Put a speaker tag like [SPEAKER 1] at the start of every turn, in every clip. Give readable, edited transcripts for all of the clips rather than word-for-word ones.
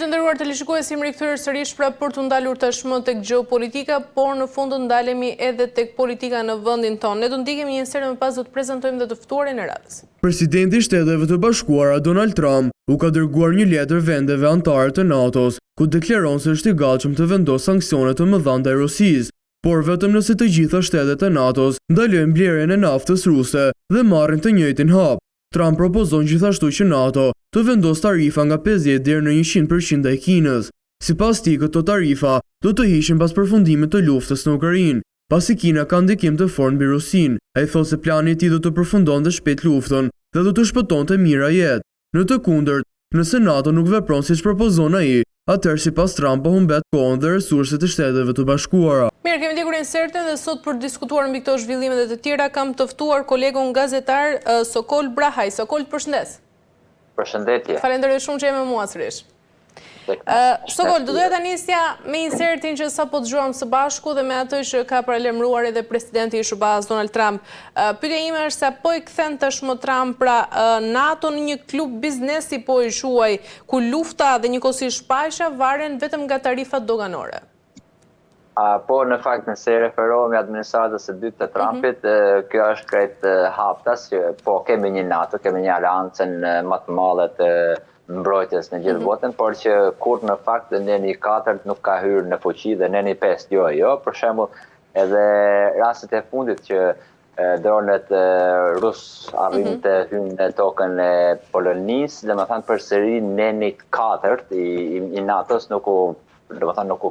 [SPEAKER 1] Mirë të nderuar teleshikues, jemi rikthyer sërish për të ndalur tashmë tek gjeopolitika, por në fund të ndalemi edhe tek politika në vendin tonë. Ne do ndikemi një herë më pas do të prezantojmë dhe të ftuarin e radhës.
[SPEAKER 2] Presidenti i Shteteve të Bashkuara Donald Trump u ka dërguar një letër vendeve anëtare të NATO-s, ku deklaron se është i gatshëm të vendosë sanksione të mëdha ndaj Rusisë, por vetëm nëse të gjitha shtetet e NATO-s ndalojnë blerjen e naftës ruse dhe marrin të njëjtin hap. Trump propozon gjithashtu që NATO të vendosë tarifa nga 50 deri në 100% ndaj Kinës. Sipas tij, këto tarifa do të hiqen pas përfundimit të luftës në Ukrainë, pasi Kina ka ndikim të fortë mbi Rusinë. Ai thotë se plani i tij do të përfundonte shpejt luftën dhe do të shpëtonte mijëra jetë. Në të kundërt, nëse NATO nuk vepron siç propozon ai, atëherë sipas Trump po humbet kohën dhe resurset e Shteteve të Bashkuara.
[SPEAKER 1] Mirë, kemi ndjekur insertin dhe sot për të diskutuar mbi këto zhvillime dhe të tjera kam të ftuar kolegun gazetar Sokol Brahaj. Sokol, përshëndes.
[SPEAKER 3] Përshëndetje.
[SPEAKER 1] Falenderoj shumë që je me mua sërish. Sokol, do doja ta nisja me insertin që sapo dëgjuam së bashku dhe me atë që ka paralajmëruar edhe presidenti i SBA-s Donald Trump. Pyetja ime është se po i kthen tashmë Trump pra NATO në një klub biznesi po i quaj, ku lufta dhe njëkohësisht paqja varen vetëm nga tarifat doganore.
[SPEAKER 3] Po, në fakt, nëse referohemi administratës së dytë të Trumpit, kjo është krejt haptas që po kemi një NATO, kemi një aleancën më të madhe të mbrojtjes në gjithë botën, por që kur në fakt neni 4 nuk ka hyrë në fuqi dhe neni 5 jo. Për shembull, edhe rastet e fundit që dronet rus arrin të hyjnë në tokën e Polonisë, domethënë përsëri neni 4 i NATO-s nuk u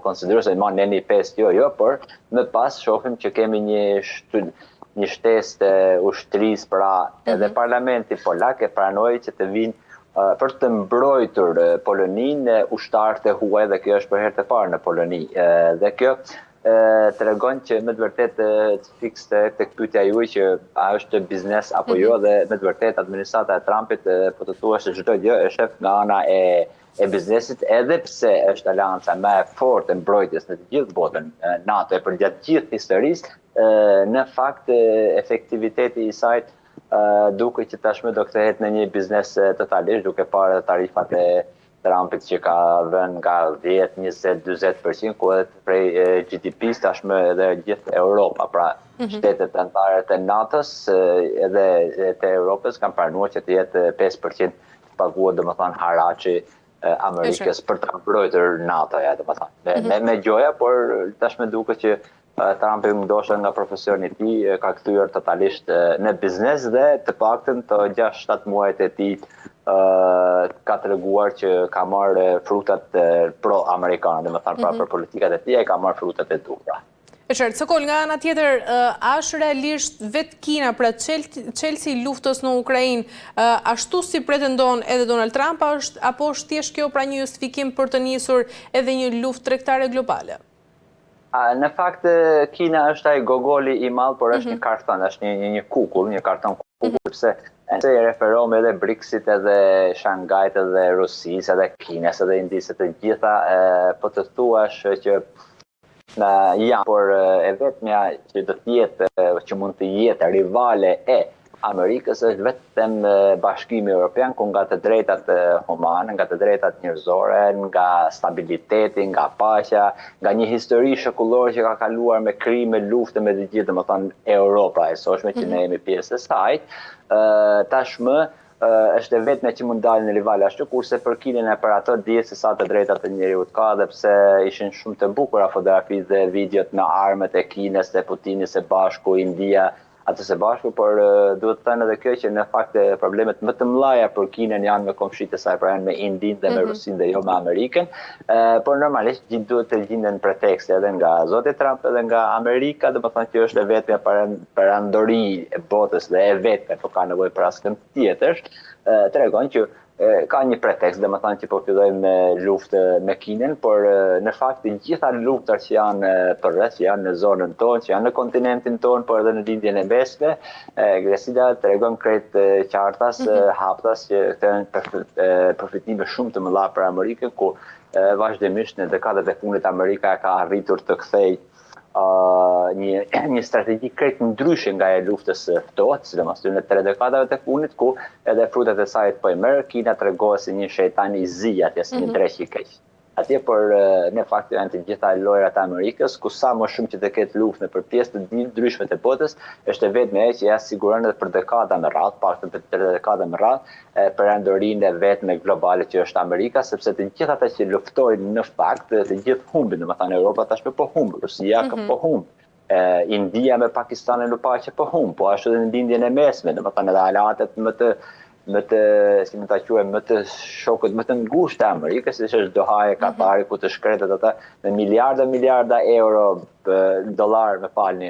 [SPEAKER 3] konsideroj se ma neni 5 jo, por më pas shohim që kemi një shtesë të ushtrisë, pra edhe parlamenti polak e pranoi që të vinë për të mbrojtur Poloninë ushtarët e huaj, dhe kjo është për herë të parë në Poloni. Dhe kjo tregon që me të vërtetë fiks tek pyetja juaj që a është biznes apo jo, dhe me të vërtetë administrata e Trumpit po të thuash se çdo gjë është nga ana e biznesit, edhe pse është aleanca më e fortë e mbrojtjes në të gjithë botën, NATO e përgjatë gjithë historisë, në fakt efektiviteti i saj duke që tashmë do kthehet në një biznes totalisht, duke parë tarifat e Trumpit që ka vënë nga 10, 20, 40%, ku edhe prej GDP-s tashmë edhe gjithë Europa, pra shtetet anëtare të NATO-s edhe të Europës kanë pranuar që të jetë 5% të paguar, domethënë haraçi Amerikës për të mbrojtur NATO-ja, domethënë. Me gjoja, por tashmë duket që Trumpi ndoshta nga profesioni i tij ka kthyer totalisht në biznes dhe të paktën të 6-7 muajt e tij ka treguar që ka marrë frutat pro-amerikane, domethënë pra për politikat e tij ka marrë frutat e duhura.
[SPEAKER 1] E qartë, Sokol, nga ana tjetër, është realisht vetë Kina, pra çelësi i luftës në Ukrainë, ashtu si pretendon edhe Donald Trump, apo është thjesht kjo pra një justifikim për të nisur edhe një luftë tregtare globale?
[SPEAKER 3] Në fakt, Kina është ai gogoli i madh, por është një karton, është një kukull, një karton kukull, sepse se i referohem edhe BRICS-it, edhe Shanghait, edhe Rusisë, edhe Kinës, edhe Indisë, të gjitha, po të thuash që janë, por e vetmja që do të jetë, që mund të jetë rivale e Amerikës është vetëm Bashkimi Evropian, ku nga të drejtat humane, nga të drejtat njerëzore, nga stabiliteti, nga paqja, nga një histori shekullore që ka kaluar me krime, lufte me të gjithë, domethënë Europa e sotshme që ne jemi pjesë e saj, tashmë është e vetme që mund dalë në rival ashtu, kurse për Kinën e për ato dihet se sa të drejtat e njerëzit ka, dhe pse ishin shumë të bukura fotografitë dhe videot në armët e Kinës, të Putinit së bashku, India, atë së bashku, por duhet të thënë edhe kjo që në fakt problemet më të mëdha për Kinën janë me komshitë e saj, pra janë me Indinë dhe me Rusinë dhe jo me Amerikën, por normalisht duhet të gjenden pretekste edhe nga zoti Trump edhe nga Amerika, domethënë që është e vetmja perandori e botës dhe e vetme, po ka nevojë për askën tjetër, tregon që ka një pretekst, domethënë që po fillojmë me luftë me Kinën, por në fakt të gjitha luftat që janë përreth, që janë në zonën tonë, që janë në kontinentin tonë, por edhe në lindjen e mesme, Gresida tregon krejt qartas, haptas që janë përfitime shumë të mëdha për Amerikën, ku vazhdimisht në dekadat e fundit Amerika ka arritur të kthejë një strategji krejt ndryshe nga e luftës ftohtë, sidomos në 3 dekadave të fundit, ku edhe frutet e saj po i merr, Kina tregohet si një shejtan i zi, atje si një dreq i keq. Atje por në fakt janë të gjitha lojrat e Amerikës, ku sa më shumë që të ketë luftë për pjesë të ndryshme të botës, është vetëm ajo që ja siguron edhe për dekada me radhë, paktën për 3 dekada me radhë, perandorinë vetme globale që është Amerika, sepse të gjithë ata që luftojnë në fakt, të gjithë humbin, domethënë Europa tashmë po humb, Rusia po humb. India me Pakistanin në paqe po humb, po ashtu edhe në lindjen e mesme, domethënë edhe aleatet më të shokët më të ngushtë të Amerikës, si është Doha, Katari, ku të shkretet ata me miliarda euro dollar, me falni,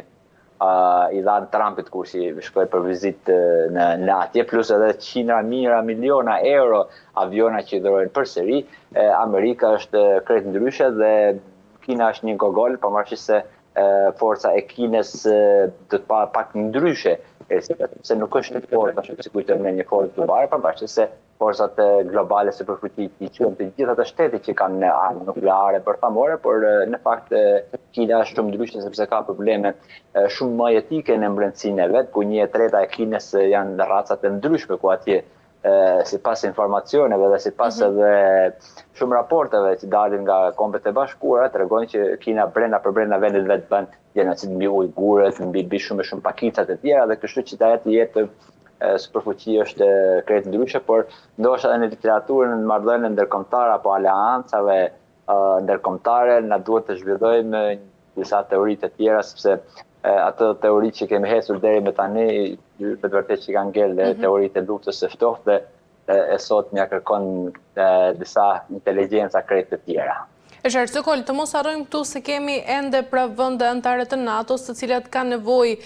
[SPEAKER 3] i dhanë Trumpit kur që shkoj për vizitë në atje, plus edhe qindra mijëra miliona euro aviona që i dhurojnë përsëri. Amerika është krejt ndryshe dhe Kina është një gogol, pavarësisht se forca e Kinës do të pak ndryshe, se nuk është forca që kujton me një forcë globale, pavarësisht se forcat globale se përfyti i quhen të gjitha të shtetet që kanë armë nukleare bërthamore, por në fakt Kina është shumë ndryshe sepse ka probleme shumë më etike në brendësinë e vet, ku 1/3 e Kinës janë racat e ndryshme, ku atje sipas informacioneve dhe sipas edhe shumë raporteve që dalin nga Kombet e Bashkuara, tregojnë që Kina brenda vendit vet bën gjenocid mbi ujgurët, mbi shumë pakicat e tjera, dhe kështu që ajo jetë superfuqi është krejt ndryshe, por ndoshta edhe në literaturën, në marrëdhëniet ndërkombëtare apo aleancave ndërkombëtare na duhet të zhvillojmë disa teori të tjera, sepse ato teori që kemi hecur deri më tani, me të vërtetë që kanë ngel teoritë e luftës së ftohtë dhe e sot mja kërkon disa inteligjenca krejt të tjera.
[SPEAKER 1] Është Sokol, të mos harrojmë këtu se kemi ende pra vende anëtare të NATO-s, të cilat kanë nevojë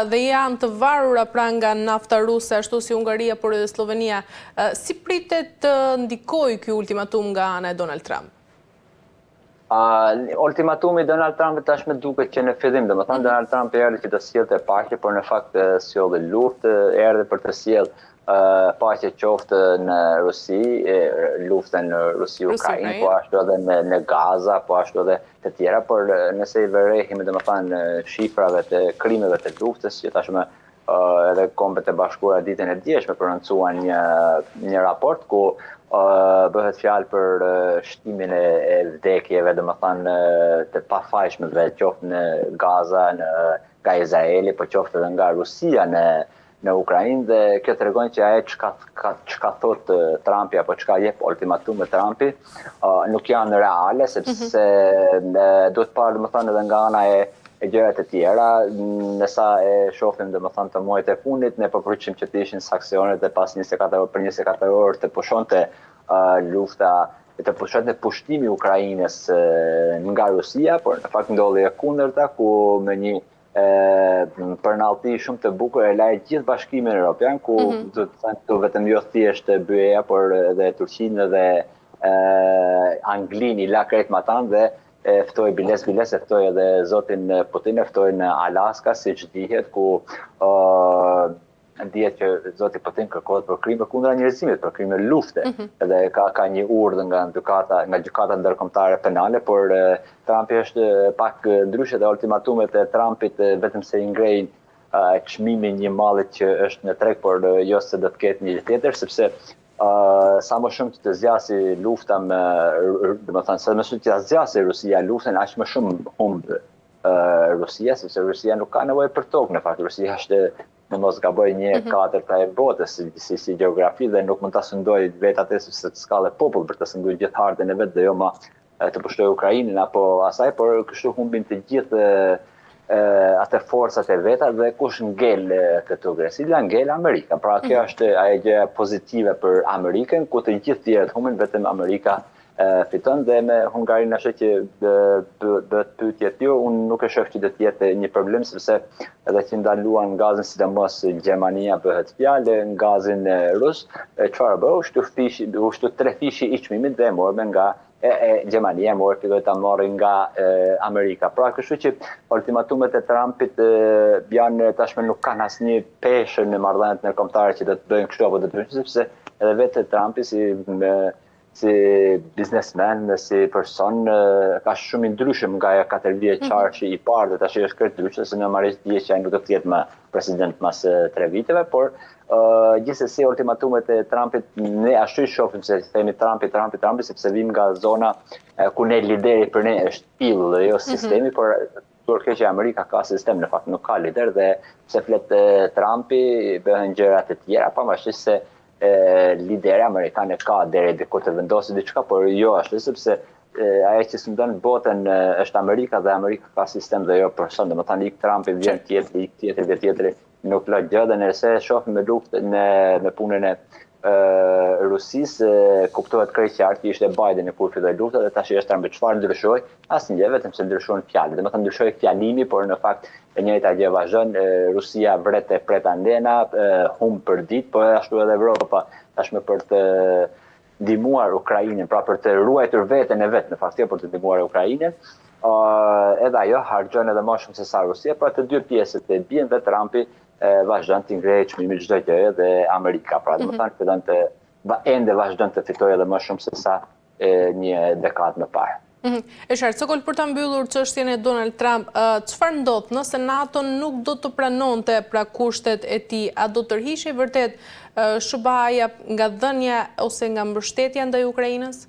[SPEAKER 1] dhe janë të varura pra nga nafta ruse, ashtu si Hungaria, por edhe Slovenia. Si pritet të ndikojë ky ultimatum nga ana e Donald Trump?
[SPEAKER 3] Ultimatumi Donald Trump tashmë duket që në fillim, domethënë Donald Trump erdhi që të sjellte paqe, por në fakt sjellë luftë, erdhi për të sjellë paqe qoftë në Rusi, luftën në Rusi-Ukrainë, po ashtu edhe në Gaza, po ashtu edhe të tjera, por nëse i vërehim domethënë shifrave të krimeve të luftës, që tashmë edhe Kombet e Bashkuara ditën e djeshme prononcuan një raport ku bëhet fjalë për shtimin e vdekjeve, domethënë të pafajshmeve, qoftë në Gaza, nga Izraeli, po qoftë edhe nga Rusia në Ukrainë, dhe kjo tregon që ajo çka thot Trumpi apo çka jep ultimatume Trumpi nuk janë reale, sepse duhet parë domethënë edhe nga ana e gjërat e tjera, nësa e shohim domethënë të muajit e fundit, ne po pritshim që të ishin sanksione dhe pas 24 orë të pushonte lufta, të pushonte pushtimi i Ukrainës nga Rusia, por në fakt ndodhi e kundërta, ku me një përnallti shumë të bukur e la gjithë Bashkimin Evropian, ku do të thënë vetëm jo thjesht BE-ja, por edhe Turqinë dhe Anglinë i la krejt matan dhe ftoi biles, ftoi edhe zotin Putin, ftoi në Alaska, siç dihet, ku dihet që zoti Putin kërkohet për krime kundra njerëzimit, për krime lufte, edhe ka një urdhë nga gjykata ndërkombëtare penale, por Trumpi është pak ndryshe dhe ultimatumet e Trumpit vetëm se i ngrejnë çmimin një malli që është në treg, por jo se do të ketë një tjetër, sepse sa më shumë që të zgjasi lufta domethënë sa më shumë që të zgjasi Rusia luftën, aq më shumë humb Rusia, sepse Rusia nuk ka nevojë për tokë, në fakt Rusia është në mos gaboj 1/4 e botës si gjeografi, dhe nuk mund ta sundoj vetë atë sepse të skallë popull për të sunduar gjithë hartën e vet dhe jo më të pushtoj Ukrainën apo asaj, por kështu humbin të gjithë atë forcat e veta, dhe kush ngel këtë agresivë, ngel Amerika. Pra kjo është ajo gjë pozitive për Amerikën, ku të gjithë tjerët humbin, vetëm Amerika fiton. Dhe me Hungarinë ashtu që bëhet pyetje tjetër, unë nuk e shoh që do të jetë një problem, sepse edhe që ndaluan gazin, sidomos Gjermania bëhet fjalë, gazin rus, çfarë bëu? Ushtu 3 fishi i çmimit dhe morën nga Gjermania, filloi ta marrë nga Amerika. Pra kështu që ultimatumet e Trumpit janë tashmë nuk kanë asnjë peshë në marrëdhëniet ndërkombëtare që do të bëjnë kështu apo do të bëjnë, sepse edhe vetë Trumpi si biznesmen, si person, ka shumë i ndryshëm nga ja 4 vjeçar që i parë, dhe tash është krejt ndryshe, se në marrësh dje që ai nuk do të jetë më president mas 3 viteve, por gjithsesi ultimatumet e Trumpit ne ashtu i shohim se themi Trumpi, sepse vim nga zona ku ne lideri për ne është ill dhe jo sistemi, por kjo që Amerika ka sistem, në fakt nuk ka lider, dhe pse flet Trumpi bëhen gjërat e tjera, pavarësisht se lideri amerikan ka deri diku të vendosë diçka, por jo ashtu, sepse ajo që s'ndon botën është Amerika, dhe Amerika ka sistem dhe jo person. Domethënë ik Trumpi vjen tjetri nuk lë gjë, dhe nëse shohim me luftën me punën e Rusisë, kuptohet krejt qartë që ishte Biden kur filloi lufta, dhe tash është mbi çfarë ndryshoi, asnjë, vetëm se ndryshon fjalët. Domethënë ndryshoi fjalimi, por në fakt e njëjta gjë vazhdon. Rusia vret e pret andena, humb për ditë, po ashtu edhe Evropa tashmë për të ndihmuar Ukrainën, pra për të ruajtur veten e vet, në fakt jo për të ndihmuar Ukrainën. Edhe ajo harxhon edhe më shumë se sa Rusia, pra të dy pjesët e bien dhe Trumpi vazhdon të ngrejë çmimin çdo gjë, dhe Amerika, pra domethënë fillon të ende vazhdon të fitojë edhe më shumë se sa një dekadë më parë.
[SPEAKER 1] E qartë, Sokol, për ta mbyllur çështjen e Donald Trump, çfarë ndodh nëse NATO nuk do të pranonte pra kushtet e tij? A do tërhiqej vërtet SBA-ja nga dhënia ose nga mbështetja ndaj Ukrainës?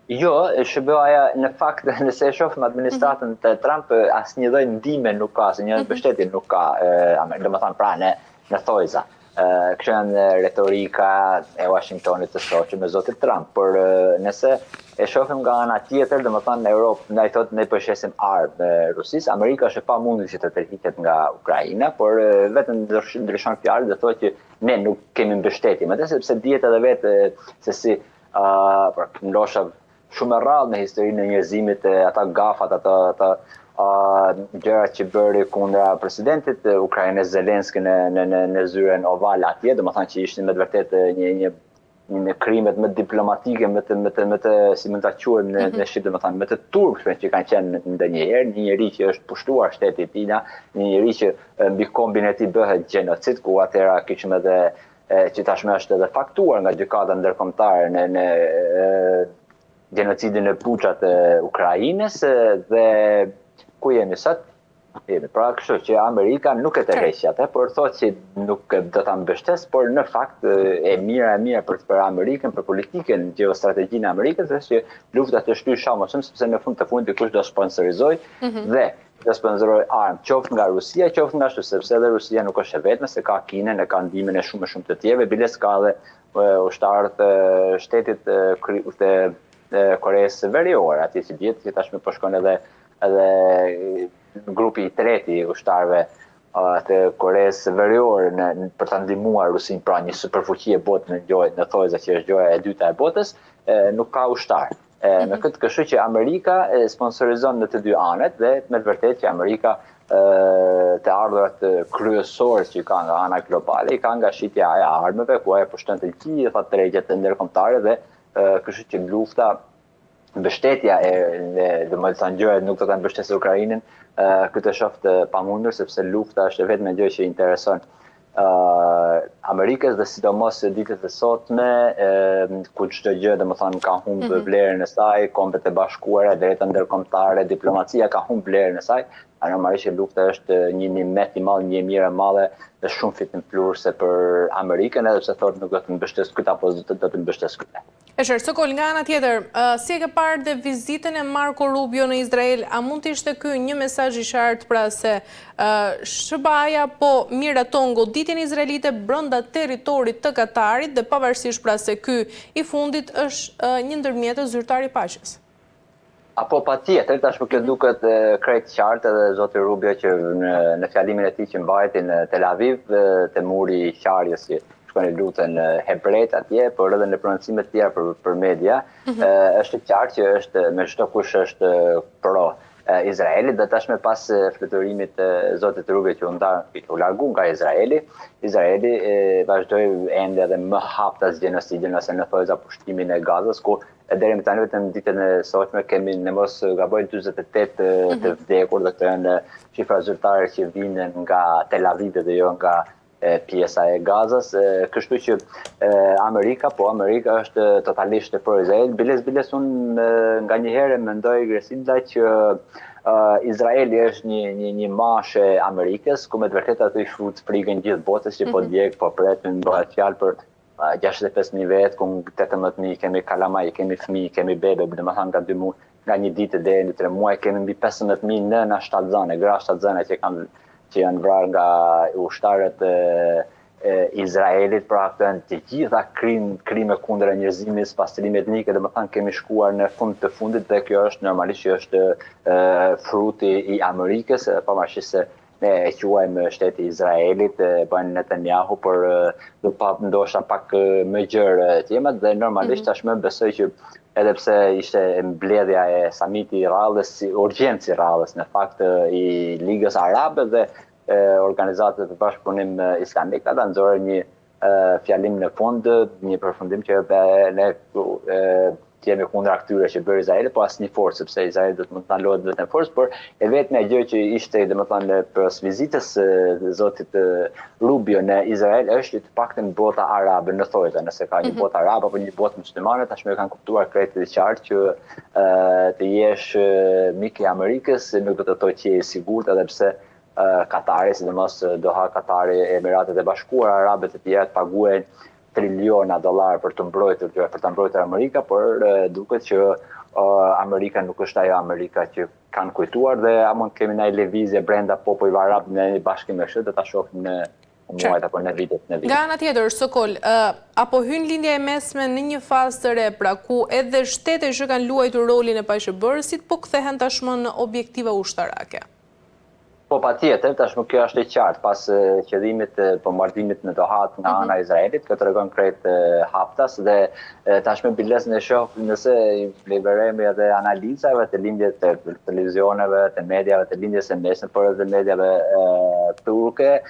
[SPEAKER 3] Jo, SBA-ja në fakt nëse e shohim administratën të Trump, asnjë lloj ndihme nuk ka, asnjë mbështetje nuk ka, domethënë pra në thojza. Kjo janë retorika e Washingtonit të shoqë me zotin Trump, por nëse e shohim nga ana tjetër, domethënë Europë na i thotë ne përshësim armë Rusisë, Amerika është e pamundur që të tërhiqet nga Ukraina, por vetëm ndryshon fjalë dhe thotë që ne nuk kemi mbështetje, megjithëse sepse dihet edhe vetë se si ndoshta shumë e rrallë në historinë e njerëzimit, ata gafat, ata gjërat që bëri kundra presidentit ukrainez Zelenski në zyrën ovale atje, domethënë që ishin me të vërtetë një krimet më diplomatike, më të si mund ta quajmë në Shqip, domethënë më të turpshme që kanë qenë ndonjëherë, një njerëz që është pushtuar shteti i tij, një njerëz që mbi kombin e tij bëhet gjenocid, ku atëra kishim edhe që tashmë është edhe faktuar nga gjykata ndërkombëtare në genocidin e Buçat e Ukrainës, dhe ku jemi sot? Pra kështu që Amerika nuk e tërheq atë, por thotë që nuk do ta mbështes, por në fakt e mira për Amerikën, për politikën, geostrategjinë e Amerikës, është që lufta të shtyjë shumë më shumë, sepse në fund të fundit dikush do sponsorizoj dhe do sponsoroj armë, qoftë nga Rusia, qoftë nga ashtu, sepse edhe Rusia nuk është e vetme, se ka Kinën, e ka ndihmën e shumë të tjerëve, biles ka edhe ushtarët shtetit të Koreasë Veriore, atje që dihet që tashmë po shkon edhe grupi i treti i ushtarëve të Koreasë Veriore për ta ndihmuar Rusin, pra një superfuqi e botës në thojza që është gjoja e dyta e botës, nuk ka ushtar. Me këtë kështu që Amerika sponsorizon në të dy anët, dhe me të vërtetë që Amerika të ardhurat kryesorë që ka nga ana globale, i ka nga shitja e armëve, ku ajo pushton të gjitha tregjet ndërkombëtare, dhe kështu që lufta, mbështetja domethënë gjërat nuk do ta mbështesë Ukrainën, këtë është pamundur, sepse lufta është vetëm gjë që intereson Amerikës, dhe sidomos ditët e sotme, ku çdo gjë domethënë ka humbë vlerën e saj, Kombet e Bashkuara, drejta ndërkombëtare, diplomacia ka humbë vlerën e saj. Normalisht lufta është një nimet i madh, një mirë e madhe dhe shumë fitimfluese për Amerikën, edhe pse thotë nuk do të mbështes këtë apo do të mbështes këtë.
[SPEAKER 1] E qartë, Sokol, nga ana tjetër, si e ke parë dhe vizitën e Marco Rubio në Izrael, a mund të ishte ky një mesazh i qartë pra se SBA-ja po miraton goditjen izraelite brenda territorit të Katarit, dhe pavarësisht pra se ky i fundit është një ndërmjetës zyrtar i paqes?
[SPEAKER 3] Apo patjetër, tashmë kjo duket krejt qartë, edhe zoti Rubio që në fjalimin e tij që mbajti në Tel Aviv, te muri i qarjes që shkojnë lutën hebrejt atje, por edhe në prononcime të tjera për media, është qartë që është me çdo kush është pro Izraelit, dhe tashmë pas fluturimit të zotit Rubio që u largu nga Izraeli vazhdoi ende edhe më haptas gjenocidin ose në thojza pushtimin e Gazës, ku deri më tani vetëm ditën e sotme kemi në mos gaboj 48 të vdekur, dhe këto janë shifra zyrtare që vinë nga Tel Aviv dhe jo nga pjesa e Gazas, kështu që Amerika është totalisht për Izrael. Biles unë nga njëherë mendoj Gresida që Izraeli është një mashë e Amerikës, ku me të vërtet ato i frut frikën gjithë botës që po djeg, po pretën, bëhet fjalë për 65.000 vetë, ku 18.000 kemi kalamaj, kemi fëmijë, kemi bebe, dhe më thanë nga një ditë deri në 3 muaj, kemi mbi 15.000 nëna shtatzane, gra shtatzane që janë vrarë nga ushtarët Izraelit, pra këtën të gjitha krime kundër njerëzimit, pastrim etnike, dhe më thanë kemi shkuar në fund të fundit, dhe kjo është normalisht që është fruti i Amerikës, pavarësisht se ne e quajmë shteti Izraelit, bëjnë Netanyahu, por do pa ndoshta pak më gjerë temat, dhe normalisht tashmë besoj që edhe pse ishte mbledhja e samiti i Rallës, urgjencë i Rallës, në fakt i Ligës Arabe dhe organizatët të bashkëpunim islamik, ata nxorën një fjalim në fund, një përfundim që ne jemi kundër këtyre që bërë Izraeli, po asnjë forcë, sepse Izraeli do të mund të ndalohet vetëm forcë, por e vetmja gjë që ishte, domethënë, pas vizitës zotit Rubio në Izrael është që të paktën bota arabe në thojë, nëse ka një botë arabe apo një botë muslimane, tashmë kanë kuptuar krejt të qartë që të jesh mik i Amerikës nuk do të thotë që je i sigurt, edhe pse Katari, sidomos Doha, Katari, Emiratet e Bashkuara Arabe të tjera të paguajnë triliona dollar për të mbrojtur Amerika, por duket që Amerika nuk është ajo Amerika që kanë kujtuar, dhe a mund kemi ndaj lëvizje brenda popujve arab në bashkim me kështu, do ta shohim në muajt apo në vitet.
[SPEAKER 1] Nga ana tjetër, Sokol, apo hyn lindja e mesme në një fazë të re, pra ku edhe shtetet që kanë luajtur rolin e paqëbërësit, po kthehen tashmë në objektiva ushtarake?
[SPEAKER 3] Po patjetër, tashmë kjo është e qartë, pas qëllimit bombardimit në Doha nga ana e Izraelit, kjo tregon krejt haptas, dhe tashmë biles në shoh nëse liberojmë edhe analizave të lindjes të televizioneve, të mediave, të lindjes së mesme, por edhe mediave turke,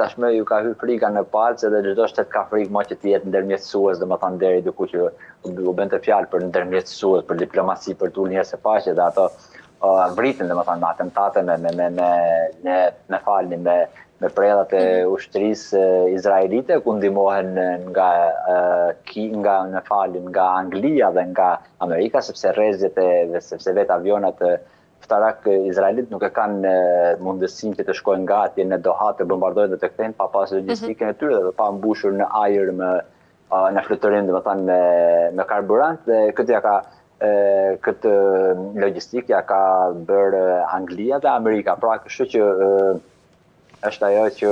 [SPEAKER 3] tashmë ju ka hyrë frika në palce dhe çdo shtet ka frikë më që të jetë ndërmjetësues, domethënë deri diku që u bën të fjalë për ndërmjetësues, për diplomaci, për të ulur njerëz së paqe, dhe ato vritin, domethënë me atentate, me falni, me prerrat e ushtrisë izraelite, ku ndihmohen nga Anglia dhe nga Amerika, sepse rrezet sepse vetë avionat ftarak Izraelit nuk e kanë mundësinë që të shkojnë nga atje në Doha të bombardojnë dhe të kthejnë pa pas logjistikën e tyre dhe pa mbushur në ajër në fluturim, domethënë me karburant, dhe këtë logjistik ja ka bërë Anglia dhe Amerika. Pra kështu që është ajo që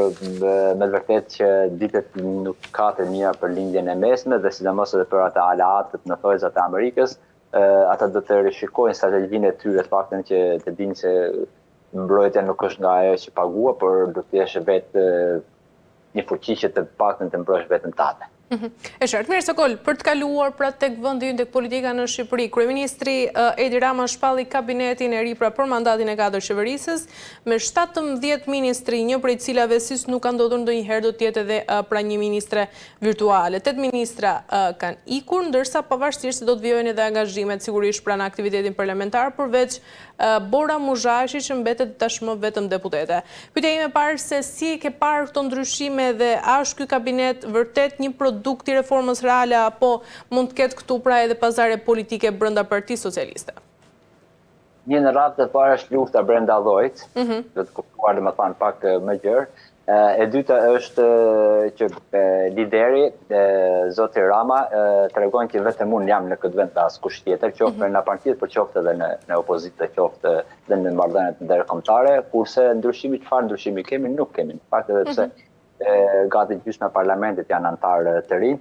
[SPEAKER 3] me vërtet që ditët nuk ka të mira për lindjen e mesme, dhe sidomos edhe për ata aleatët në thojzat e Amerikës, ata do të rishikojnë strategjinë e tyre, të paktën që të dinë se mbrojtja nuk është nga ajo që pagua, por do të jesh vetë një fuqi që të paktën të mbrosh veten tate.
[SPEAKER 1] E qartë, mirë Sokol, për të kaluar pra tek vendi ynë, tek politika në Shqipëri, kryeministri Edi Rama shpalli kabinetin e ri pra për mandatin e 4 qeverisës, me 17 ministri, një prej cilave sis nuk ka ndodhur ndonjëherë, do të jetë edhe pra një ministre virtuale. 8 ministra kanë ikur, ndërsa pavarësisht se do të vijojnë edhe angazhimet sigurisht pra në aktivitetin parlamentar, përveç Bora Muzhashi që mbetet tashmë vetëm deputete. Pyetja ime parë se si ke parë këto ndryshime dhe a është ky kabinet vërtet një produkt i reformës reale, apo mund të ketë këtu pra edhe pazare politike brenda Partisë Socialiste?
[SPEAKER 3] Një në radhë të parë është lufta brenda llojit, do të kuptuar domethënë pak më gjerë. E dyta është që lideri, zoti Rama, tregon që vetëm unë jam në këtë vend, askush tjetër, qoftë në partitë, por qoftë edhe në opozitë, qoftë dhe në marrëdhëniet ndërkombëtare, kurse çfarë ndryshimi kemi, nuk kemi. Në fakt edhe pse gati gjysma e parlamentit janë antarë të rinj,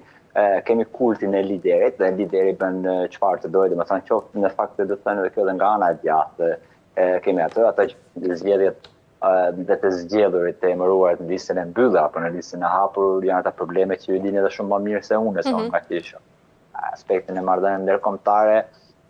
[SPEAKER 3] kemi kultin e liderit, dhe lideri bën çfarë të dojë, domethënë qoftë në fakt do të thënë edhe kjo dhe nga ana e djathtë, kemi ata që zgjedhjet dhe të zgjedhurit të emëruar në listën e mbyllur apo në listën e hapur janë ata probleme që ju dini edhe shumë më mirë se unë, sa nga kisha. Aspektin e marrëdhënieve ndërkombëtare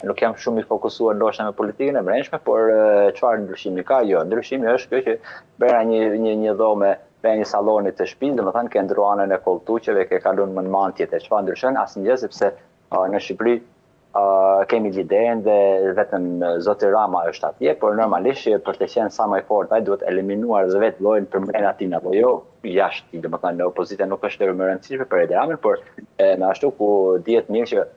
[SPEAKER 3] nuk jam shumë i fokusuar ndoshta me politikën e brendshme, por çfarë ndryshimi ka? Jo, ndryshimi është kjo që bëra një dhomë, bëra një salloni të shtëpisë, domethënë ke ndruanën e kolltuqeve, ke kalon në mantjet e çfarë ndryshon, asnjë, sepse në Shqipëri kemi liderin dhe vetëm zoti Rama është atje, por normalisht për të qenë sa më i fortë, ai duhet eliminuar dhe vetë llojin përmbren atin apo jo, jashtë, domethënë në opozita nuk është më e rëndësishme për Edi Ramën, por me ashtu ku dihet mirë që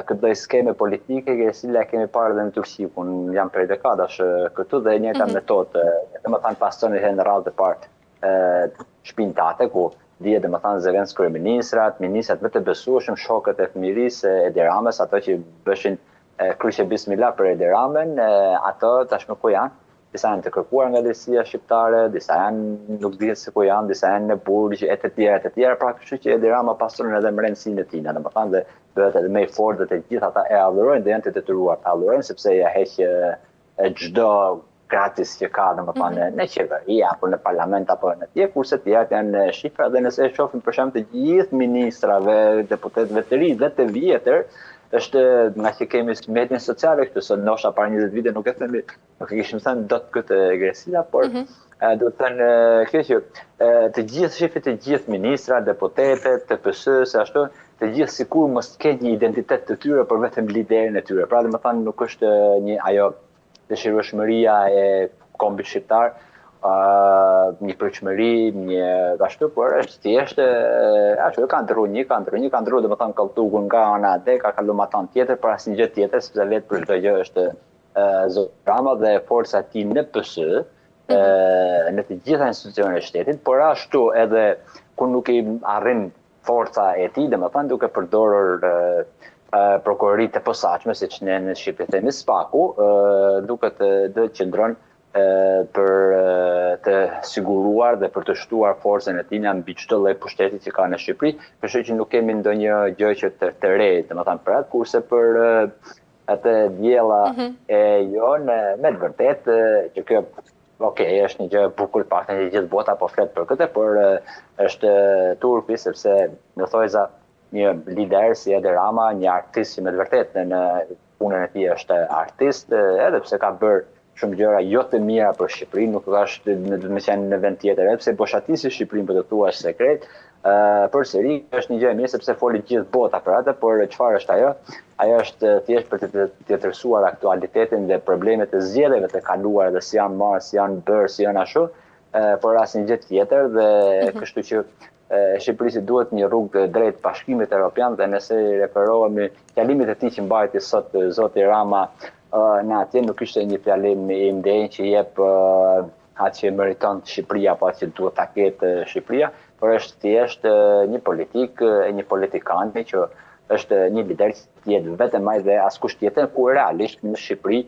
[SPEAKER 3] këtë lloj skeme politike e cila kemi parë edhe në Turqi, ku jam prej dekadash këtu dhe njëjta metodë, domethënë pastoni në radhë të parë shpintate ku dihet domethënë zëvendës kryeministrat, ministrat më të besueshëm, shokët e fëmirisë e Edi Ramës, ato që bëshin kryqe bismillah për Edi Ramën, ato tashmë ku janë? Disa janë të kërkuar nga drejtësia shqiptare, disa janë nuk dihet se ku janë, disa janë në burgj e të tjera, pra kështu që Edi Rama pastron edhe mbrëmsinë e tij, domethënë dhe bëhet edhe më i fortë dhe të gjithë ata e adhurojnë dhe janë të detyruar të adhurojnë sepse ja heq çdo gratis që ka domethënë në qeveri apo në parlament apo në tjetër, kurse të tjerat janë shifra dhe nëse e shohim për shembull të gjithë ministrave, deputetëve të ri dhe të vjetër, është nga që kemi median sociale këtu, sot ndoshta para 20 vite nuk e themi, nuk e kishim thënë dot këtë Grecia, por do të thënë kjo që të gjithë shifit të gjithë ministra, deputetët, TPS-s ashtu, të gjithë sikur mos kenë një identitet të tyre për vetëm liderin e tyre. Pra domethënë nuk është një ajo dëshirueshmëria e kombit shqiptar, një pritshmëri, një ashtu, por është thjesht ashtu kanë ndrru domethënë kaltugun nga ana e ka kalu matan tjetër për asnjë gjë tjetër, sepse vetë për çdo gjë është zoti Rama dhe forca e tij në PS, në të gjitha institucionet e shtetit, por ashtu edhe ku nuk i arrin forca e tij, domethënë duke përdorur prokuroritë e posaçme, siç ne në Shqipëri themi spaku, duke të qëndron për të siguruar dhe për të shtuar forcën e tij mbi çdo lloj pushteti që ka në Shqipëri, kështu që nuk kemi ndonjë gjë që të re, domethënë për atë, kurse për atë diella e jon me të vërtetë që kjo është një gjë e bukur, paktën që gjithë bota po flet për këtë, por është turpi sepse në thojza një lider si Edi Rama, një artist që me të vërtetë në punën e tij është artist, edhe pse ka bërë shumë gjëra jo të mira për Shqipërinë, nuk është me qenë në vend tjetër, edhe pse boshatisi Shqipërinë për të thuar sekret, përsëri është një gjë e mirë sepse foli gjithë bota për atë, por çfarë është ajo? Ajo është thjesht për të tjetërsuar aktualitetin dhe problemet e zgjedhjeve të kaluara dhe si janë marrë, si janë bërë, si janë ashtu, por asnjë gjë tjetër dhe kështu që Shqipërisë duhet një rrugë drejt Bashkimit Evropian dhe nëse referohemi fjalimit e tij që mbajti sot zoti Rama në atje nuk ishte një fjalim i ndenj që jep atë që meriton Shqipëria apo atë që duhet ta ketë Shqipëria, por është thjesht një politik e një politikan që është një lider që jetë vetëm ai dhe askush tjetër, ku realisht në Shqipëri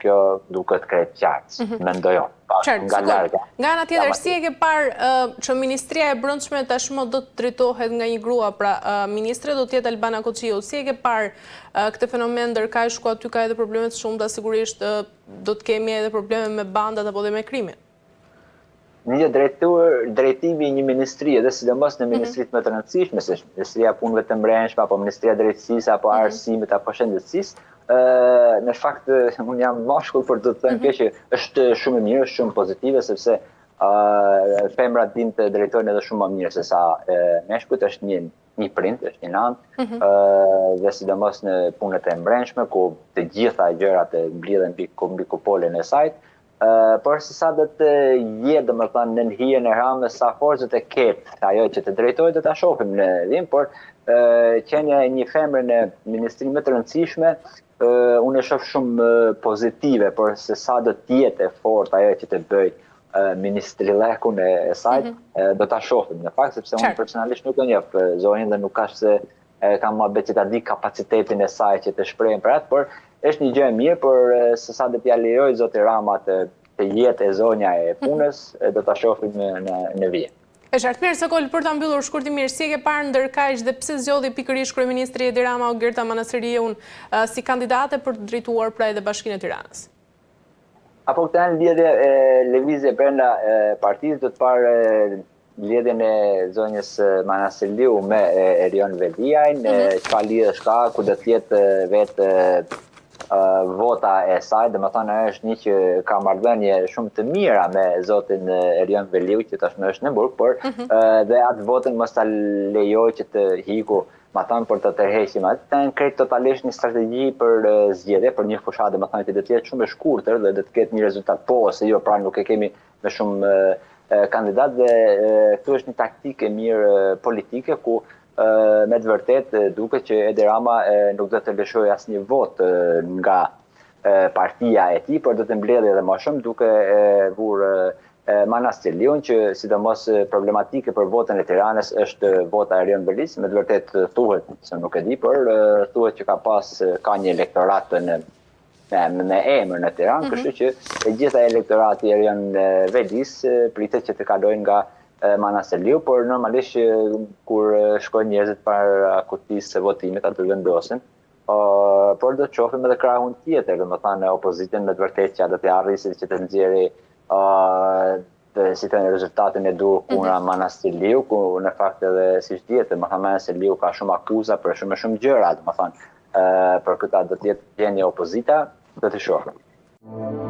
[SPEAKER 3] kjo duket krejt qartë, mendoj unë. Nga larga.
[SPEAKER 1] Nga ana tjetër, si e ke parë që Ministria e Brendshme tashmë do të drejtohet nga një grua, pra ministre do të jetë Albana Koçiu. Si e ke parë këtë fenomen ndërkaq ku aty ka edhe probleme të shumta, sigurisht do të kemi edhe probleme me bandat apo dhe me krimin?
[SPEAKER 3] Një drejtimi i një ministrie, dhe sidomos në ministritë më të rëndësishme, si Ministria e Punëve të Brendshme, apo Ministria e Drejtësisë, apo Arsimit, apo Shëndetësisë, në fakt unë jam mashkull për të thënë kjo që është shumë e mirë, është shumë pozitive, sepse femrat dinë të drejtojnë edhe shumë më mirë se sa meshkujt, është një prind, është një nanë, dhe sidomos në punët e brendshme, ku të gjitha gjërat e mblidhen mbi kupolën e saj, por se sa do të jetë domethënë në hijen e Ramës, sa forcët e ketë ajo që të drejtojë, do ta shohim në vim, por qenia e një femre në ministrinë më të rëndësishme, unë e shoh shumë pozitive, por se sa do të jetë e fortë ajo që të bëj ministrilekun e saj, do ta shohim në fakt, sepse unë personalisht nuk e njoh zonën dhe nuk ka se kam më betë që ta di kapacitetin e saj që të shprehen për atë, por është një gjë e mirë, por se sa do t'ja lejoj zoti Rama të jetë e zonja e punës, do ta shohim në vijim.
[SPEAKER 1] Është Artmir Sokol, për ta mbyllur shkurtimisht, si e ke parë ndërkaq dhe pse zgjodhi pikërisht kryeministri Edi Rama o Gerta Manasiriun si kandidate për të drejtuar pra edhe Bashkinë e Tiranës?
[SPEAKER 3] Apo këtë janë lidhje lëvizje brenda partisë, do të parë lidhjen e zonjës Manasiriu me Erion Veliajn, çfarë lidhje ka, ku do të jetë vetë vota e saj, domethënë është një që ka marrëdhënie shumë të mira me zotin Erion Veliu, që tashmë është në burg, por dhe atë votën mos ta lejoj që të hiku ma thanë për të tërheqim atë, të në kretë totalisht një strategji për zgjedhje, për një fushatë, ma thanë që dhe të jetë shumë e shkurtër dhe dhe të ketë një rezultat po, ose jo, pra nuk e kemi me shumë kandidat dhe këtu është një taktikë e mirë politike ku me të vërtet duke që Edi Rama nuk do të lëshoj asnjë vot nga partia e tij, por do të mbledhë edhe më shumë duke vurë Manas Celiun, që sidomos problematike për votën e Tiranës është vota e Erion Belis, me të vërtet thuhet, se nuk e di, por thuhet që ka një elektorat me emër në Tiranë, kështu që e gjitha elektorati Erion Belis pritet që të kalojnë nga Manas Celiu, por normalisht kur shkojnë njerëzit para kutisë së votimit atë vendosin. Por do të shohim edhe krahun tjetër, domethënë opozitën me të vërtetë që do të arrisë që të nxjerrë si të në rezultatin e dur kundra Manas Celiu, ku në fakt edhe siç dihet, Manas Celiu ka shumë akuza për shumë gjëra, domethënë për këtë do të jetë gjendje opozita, do të shohim.